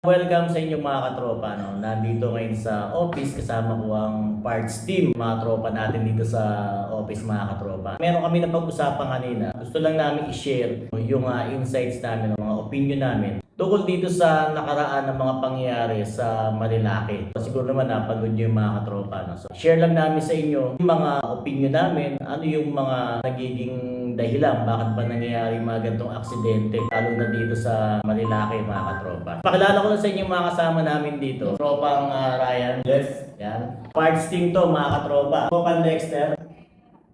Welcome sa inyong mga katropa. No? Nandito ngayon sa office kasama ko ang parts team, mga tropa natin dito sa office mga katropa. Meron kami na pag-usapan kanina. Gusto lang namin i-share yung insights namin, mga opinion namin tungkol dito sa nakaraan ng mga pangyayari sa Marilaki. Siguro naman napanood nyo yung mga katropa. No? So, share lang namin sa inyo yung mga opinion namin, ano yung mga nagiging dahilan bakit ba nangyayari mga ganitong aksidente lalo na dito sa Marilaki mga katropa. Pakilala ko na sa inyo mga kasama namin dito. Tropang Ryan. Yes. Yan. Parts team to mga katropa. Tropang Dexter.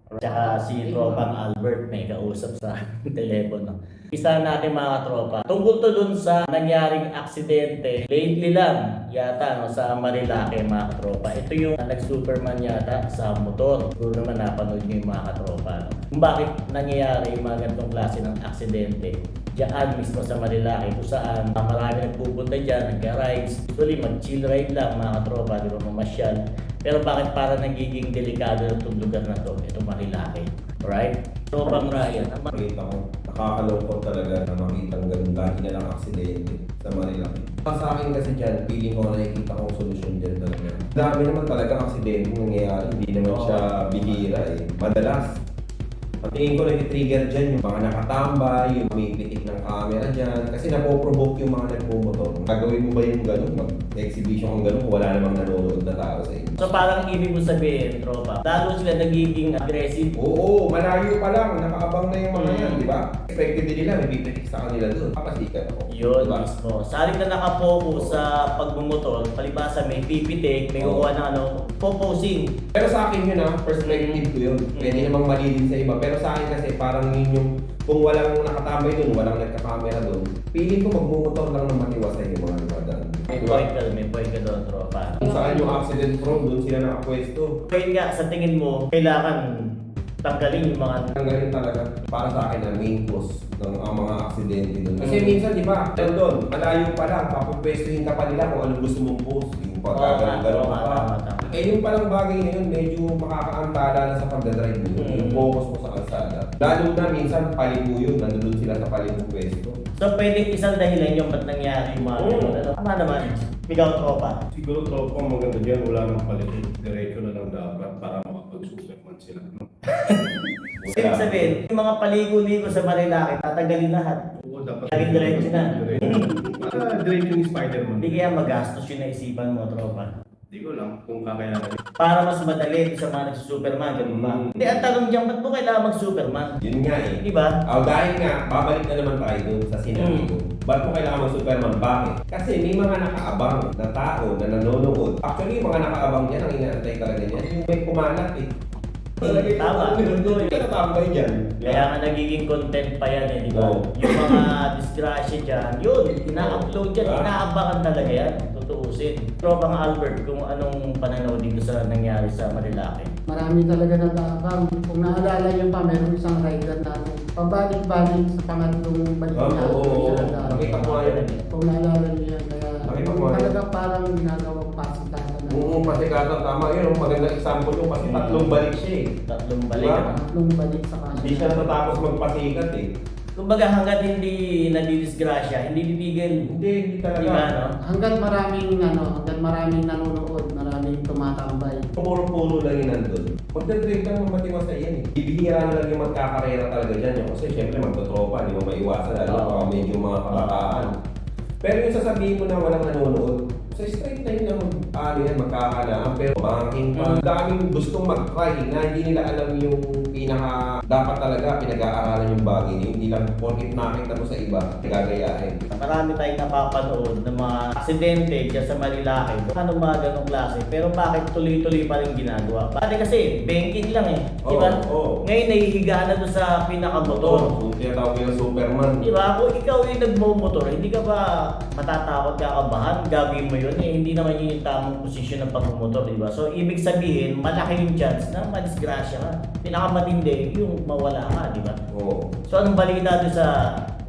Tsaka si Tropang Albert may kausap sa telepono. Isa natin mga katropa. Tungkol to dun sa nangyaring aksidente lately lang yata no, sa Marilaki mga katropa. Ito yung nag-Superman yata sa motor. Siguro naman napanood nyo yung mga katropa. No? Kung bakit nangyayari yung mga ganitong klase ng aksidente diyan mismo sa Marilaki kung saan marami nagpupunta dyan, nag-rides. Actually mag-chill ride lang mga katropa, di ba mamasyal. Pero bakit para nagiging delikado itong lugar na to? Ito Marilaki. Alright? Tropang Ryan. Makita ko, nakakalungkot talaga na makita ang ganun lagi na lang aksidente sa Marilaki. Sa akin kasi dyan, feeling ko nakikita ko solusyon dyan talaga. Dami naman talaga aksidente nangyayari, hindi naman siya bihira eh. Madalas, ang tingin ko nag-trigger dyan yung mga nakatambay, yung umipitik ng camera dyan. Kasi napoprovoke yung mga nagmumotor. Gagawin mo ba yung gano'n? Mag-exhibition kung gano'n kung wala namang nanonood na tao sa inyo. So parang ibig mo sabihin, tropa, lalo sila nagiging aggressive. Oo, malayo pa lang. Nakaabang na yung mga yan, di ba? Expected din nila, may pipitik sa kanila doon. Kapasikat ako. Yun diba? mismo. Sa halip na nakapokus sa pagmumotor, palibasa may pipitik, may kukuha ng proposing. Pero sa akin yun perspective ko yun. Pwede namang mali din sa iba. Pero sa akin kasi parang yun yung, kung walang nakatambay doon, walang nagka-camera doon, feeling ko magmumotor lang ng matiwasay yung mga lumadaan. May point ka doon, tropa. Kung saan yung accident prone, doon sila nakapwesto. Kaya nga, sa tingin mo, kailangan tanggalin yung mga... Tanggalin talaga para sa akin ang main cause ng mga aksidente doon. Kasi minsan, di ba, doon, malayo pa lang, papupwestuhin ka pa nila kung anong gusto mong post. Yung pagkagalang-galang pa. Eh yung palang bagay na yun, medyo makakaantala na sa pagdadrive mo. Yung focus mo sa kalsada. Lalo na minsan, palibo yun, nandun sila sa palibong pwesto. So pwedeng isang dahilan yung ba't nangyari yung mga ganun. Tama naman. Ikaw, tropa. Siguro tropa ang maganda dyan, wala nang palit. Diretso na lang dapat para makapag-Superman sila. No? Ibig sabihin, yung mga paligo-ligo sa Marilaki, tatagalin lahat. Oo, dapat. Laging diretso na. Diretso ni Spider-Man. Hindi kaya magastos yung naisipan mo, tropa. Hindi ko lang kung kakayanan. Para mas madali sa mga nagsusuperman, ganun ba? Hindi, ang tanong dyan, ba't mo kailangan mag-superman? Yun nga eh. Di ba? Dahil nga, babalik na naman tayo dun sa sinabi ko. Ba't mo kailangan mag-Superman? Bakit? Kasi may mga nakaabang na tao na nanonood. Actually, yung mga nakaabang dyan, ang inaantay talaga niya. Yung may kumalat eh. Tama. Hindi ka natambay dyan. Kaya nga nagiging content pa yan eh, di ba? Oo. Yung mga disgrasya dyan, yun, ina-upload yan, inaabangan talaga yan, tutuusin. Tropang Albert, kung anong pananaw dito sa nangyari sa Marilaki? Marami talaga nag-aabang. Kung naalala nyo pa, meron isang rider na pabalik-balik sa pangatlong balik niya. Oo. Nakita ko nga yan. Kung naalala nyo yan, kaya Nakita ko nga yan. talaga parang ginagawang pasikatan na. Oo, pasikatan tama yun. Magandang example yun kasi tatlong balik siya eh. Tatlong balik. Diba? ano? Tatlong balik sa kaso. Hindi siya natatapos magpasikat eh. Kumbaga hanggat hindi nadidisgrasya, hindi bibigil. Hindi talaga. Di ba, no? Hanggat maraming nanonood, maraming tumatambay. Puro-puro lang yun nandun. Magdadrive lang ng matiwasay yan eh. Ibihira na lang yung magkakarera talaga dyan. Yung, kasi syempre magtotropa, di mo maiwasan. Lalo baka medyo mga kabataan. Pero yung sasabihin mo na walang nanonood, sa straight line lang magkakalaan. Pero banking pa. Daming gustong mag-try na hindi nila alam yung pinaka dapat talaga pinag-aaralan yung bagay niyo. Hindi lang porkit nakita mo sa iba, gagayahin. Marami tayong napapanood ng mga aksidente dyan sa Marilaki. Ano mga ganong klase. Pero bakit tuloy-tuloy pa rin ginagawa? Pati kasi, banking lang eh. Di ba? Oo. Ngayon nahihiga na doon sa pinakamotor. Kung tinatawag yung Superman. Di ba? Kung ikaw yung nagmo-motor, hindi ka ba matatakot, kakabahan? Gagawin mo yun eh. Hindi naman yun yung tamang posisyon ng pagmumotor, di ba? So, ibig sabihin, malaki yung chance na madisgrasya ka. Pinakamatindi, yung mawala ka, di ba? Oo. So, anong balita doon sa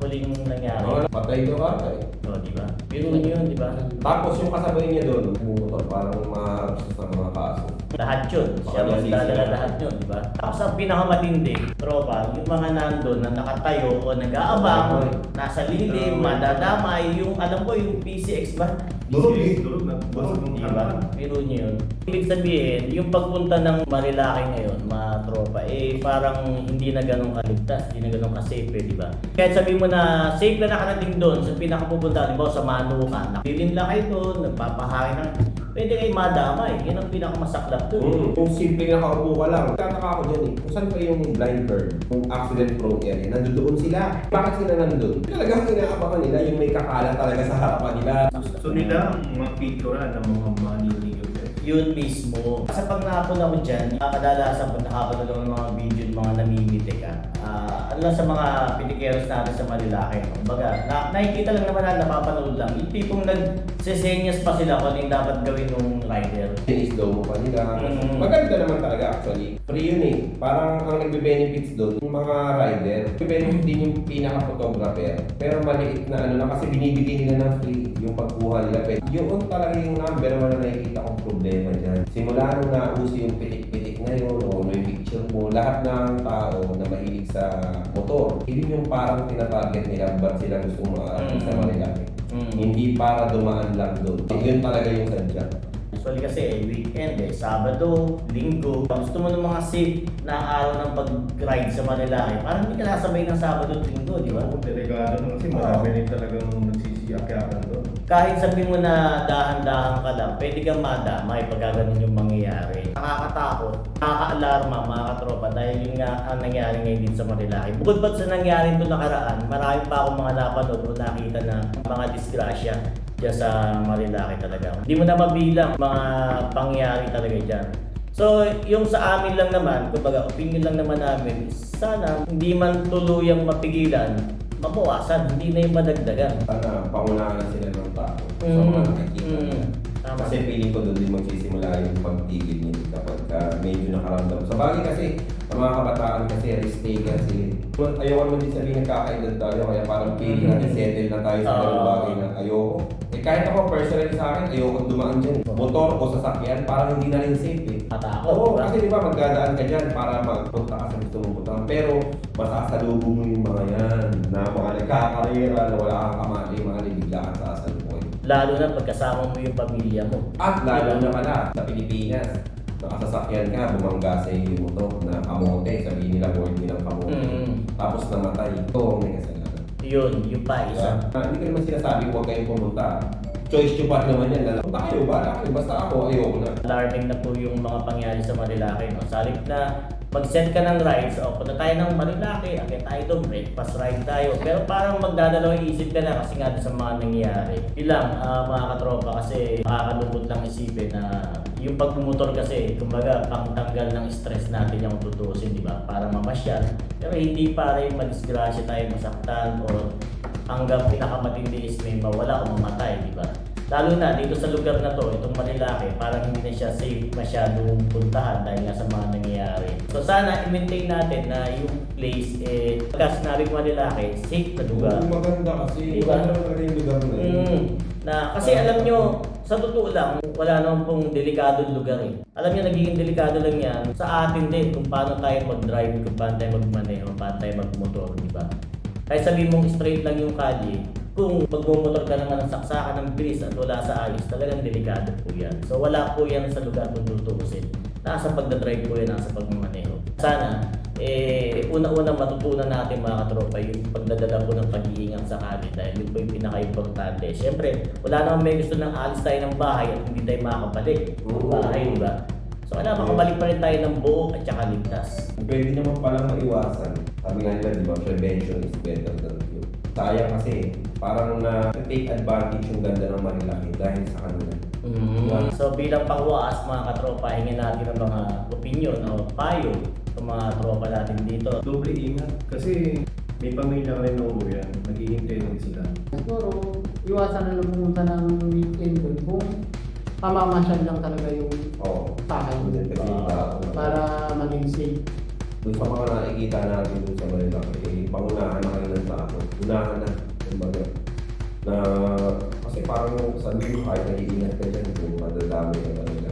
huling nangyari? Patay daw ata eh. So, di ba? Biro nyo yun, di ba? Tapos yung kasabay niya doon, bumumotor, parang maharap siya sa mga kaso. Lahat yun. Siya Baka magdadala masisi. lahat yun, di ba? Tapos ang pinakamatindi, tropa, yung mga nandun na nakatayo o nag-aabang, nasa lilim, madadamay, yung alam ko yung PCX ba? Durog na. Basag ng Diba? Biro nyo yun. Ibig sabihin, yung pagpunta ng Marilaki ngayon, mga tropa, parang hindi na ganun kaligtas, hindi na ganun ka-safe, di ba? Kahit sabihin mo na safe na nakarating doon sa pinakapupunta, di ba, sa Manuka, nakilin lang kayo doon, nagpapahain na, pwede kayo madamay. Yan ang pinakamasaklap doon. Kung simple na nakaupo ka lang, tataka ako dyan kung saan pa yung blind curve, yung accident prone area, nandoon sila. Bakit sila nandun? Talagang inaabangan nila yung may kakala talaga sa harapan nila. Gusto nila ang mapicturean ng mga maniligaw. Yun mismo. Sa pag nakapun ako dyan, kadalasan pag nakapanood ako ng mga video ng mga namimite ka, ano lang sa mga pinikeros natin sa Marilaki. Kumbaga, nakikita lang naman na napapanood lang. Yung tipong nagsesenyas pa sila kung ano yung dapat gawin ng rider. I-slow mo pa nila. Mm. Maganda naman talaga actually. Free yun eh. Parang ang nagbe-benefits doon, yung mga rider, nagbe-benefit din yung pinaka-photographer. Pero maliit na ano na kasi binibigay nila ng free yung pagkuha nila. Yun talaga yung number one na nakikita kong problema dyan. Simula nung nauso yung pitik-pitik na yun, o may picture mo, lahat ng tao na mahilig sa motor, yun yung parang tinatarget nila ba't sila gusto maaari sa Marilaki. Hindi para dumaan lang doon. Yun talaga yung sadya. Usually kasi weekend Sabado, Linggo. Gusto mo ng mga safe na araw ng pag-ride sa Marilaki. Parang hindi ka nasabay ng Sabado at Linggo, di ba? Delikado na kasi marami rin talagang nagsisiyakyakan doon. Kahit sabihin mo na dahan-dahan ka lang, pwede kang madamay pag ganun yung mangyayari. Nakakatakot, nakaka-alarma mga katropa dahil yun nga ang nangyari ngayon din sa Marilaki. Bukod pa sa nangyari doon nakaraan, marami pa akong mga napanood o nakita na mga disgrasya dyan sa Marilaki talaga. Hindi mo na mabilang mga pangyayari talaga dyan. So, yung sa amin lang naman, kumbaga opinion lang naman namin, sana hindi man tuluyang mapigilan, mabawasan, hindi na yung madagdagan. Sana pangunahan na sila ng tao sa mga nakikita nila. Tama. Kasi feeling ko doon din magsisimula yung pagtigil niya kapag medyo nakaramdam. Sa bagay kasi, ang mga kabataan kasi risk taker sila. Ayoko naman din sabihin nagkakaedad tayo, kaya parang feeling natin settle na tayo sa mga bagay na ayoko. Kahit ako personally sa akin, ayoko dumaan dyan. Motor o sasakyan, parang hindi na rin safe eh. Matakot, Oo, diba? kasi di ba magdadaan ka dyan para magpunta ka sa gusto mong punta. Pero masasalubong mo yung mga yan na mga nagkakarera na wala kang kamali, mga nabigla kang sasalubong. Lalo na pagkasama mo yung pamilya mo. At lalo na pala sa Pilipinas, nakasasakyan ka, bumangga sa iyo mo to na kamote, sabihin nila board nilang kamote. Tapos namatay, ito ang may kasalanan. Yun, yung pa isa. Hindi ko naman sinasabi huwag kayong pumunta. Choice nyo pa naman yan. Punta kayo, bala kayo. Basta ako, ayoko na. Alarming na po yung mga pangyari sa Marilaki. No? Sa halip na mag-set ka ng rides, o punta tayo ng Marilaki, akit tayo doon, breakfast ride tayo. Pero parang magdadalawang isip ka na kasi nga doon sa mga nangyayari. Ilang mga katropa kasi makakalungkot lang isipin na yung pagmumotor kasi, kumbaga, pangtanggal ng stress natin yung tutusin, di ba? Para mamasyal. Pero hindi para yung madisgrasya tayo, masaktan, o hanggang pinakamatindi is may mawala o mamatay, di ba? Lalo na dito sa lugar na to, itong Marilaki, parang hindi na siya safe masyadong puntahan dahil nga sa mga nangyayari. So sana i-maintain natin na yung place, pagka sinabing Marilaki, safe na lugar. Maganda kasi. Diba? Maganda talaga yung lugar na yun. Kasi alam nyo, sa totoo lang, wala naman pong delikadong lugar eh. Alam nyo, nagiging delikado lang yan sa atin din kung paano tayo mag-drive, kung paano tayo magmaneho, kung paano tayo magmotor, di ba? Kahit sabihin mong straight lang yung kalye, kung magmumotor ka naman ng saksakan ng bilis at wala sa ayos, talagang delikado po yan. So wala po yan sa lugar kung tutuusin. Nasa pagdadrive po yan, nasa pagmamaneho. Sana, una-una matutunan natin mga katropa yung pagdadala po ng pag-iingat sa kalye dahil yun po yung pinaka-importante. Siyempre, wala naman may gusto ng alis tayo ng bahay at hindi tayo makakabalik ng bahay, di ba? So wala, makabalik pa rin tayo ng buo at saka ligtas. Pwede naman palang maiwasan. Sabi nga nila, di ba, prevention is better than cure. Sayang kasi, parang na-take advantage yung ganda ng Marilaki dahil sa kanila. So bilang pangwaas mga katropa, hingin natin ng mga opinion o payo sa mga tropa natin dito. Doble ingat kasi may pamilya rin na yan. Naghihintay rin sila. Siguro, iwasan na lang pumunta ng weekend doon kung pamamasyal lang talaga yung Oo. tahay Kasi yung tao. para maging safe. Doon sa mga nakikita natin doon sa Marilaki, pangunahan na kayo ng tao. Unahan na. Kumbaga. Na, kasi Kasi parang sabi mo, kahit nag-iingat ka dyan, kung madadami ka talaga.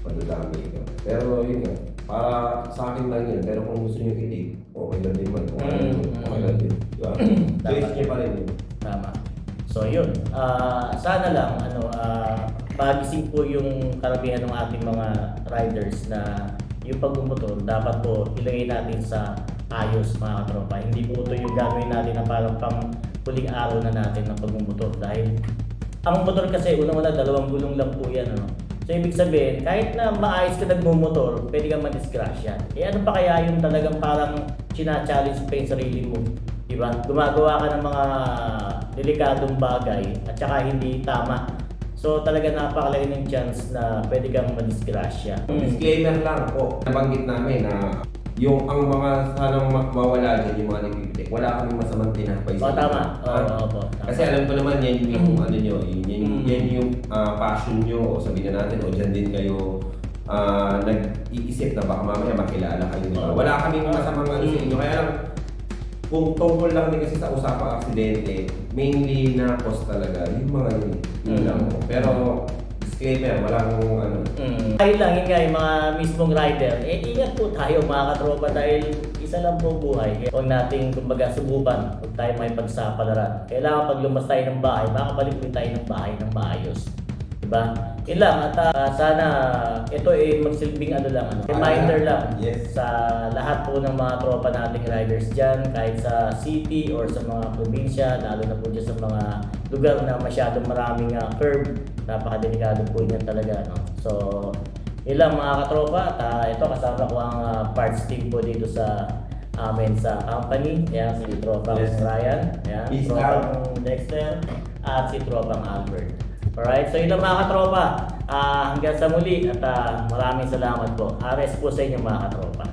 Madadami ka. Pero yun nga, para sa akin lang yun. Pero kung gusto nyo itig, okay lang din man. Okay lang din. Diba? Choice nyo pa rin yun. Tama. So yun, sana lang pagising po yung karamihan ng ating mga riders na yung pagmumotor dapat po ilagay natin sa ayos mga katropa. Hindi po ito yung gagawin natin na parang pang huling araw na natin ng pagmumotor dahil ang motor kasi unang-una 2 gulong lang po yan. Ano? So ibig sabihin, kahit na maayos ka nagmumotor, pwede kang madisgrasya. Ano pa kaya yung talagang parang china-challenge pa yung sarili mo? Diba? Gumagawa ka ng mga delikadong bagay at saka hindi tama. So talaga napakalaki ng chance na pwede kang madisgrasya. Disclaimer lang po, nabanggit namin na yung ang mga sanang mawala dyan, yung mga nagpipitik, wala kaming masamang tinapay O tama. Opo. Kasi alam ko naman yan yung ano nyo, yan yung passion nyo, o sabihin na natin, o dyan din kayo nag-iisip na baka mamaya makilala kayo, di ba? Wala kaming masamang ano sa inyo, kaya lang, kung tungkol lang din kasi sa usapang aksidente, mainly na cause talaga, yung mga yun lang po. Pero, disclaimer, walang ano. Tayo lang yun nga yung mga mismong rider, ingat po tayo mga katropa dahil isa lang po buhay. Kaya huwag nating kumbaga subukan, huwag tayo may pagsapalaran. Kailangan pag lumas tayo ng bahay, makabalik din tayo ng bahay ng maayos. Diba? Yun lang, at sana ito ay magsilbing reminder lang Yes. sa lahat po ng mga tropa nating riders dyan, kahit sa city or sa mga probinsya, lalo na po dyan sa mga lugar na masyadong maraming curve, napakadelikado po yan talaga. No? So, yun lang mga katropa, at ito kasama ko ang parts team po dito sa amin sa company. Ayan, si Tropang Yes. Ryan, ayan, Peace Tropang Dexter, at si Tropang Albert. Alright, so yun lang mga katropa. Hanggang sa muli at maraming salamat po. Ares po sa inyo mga katropa.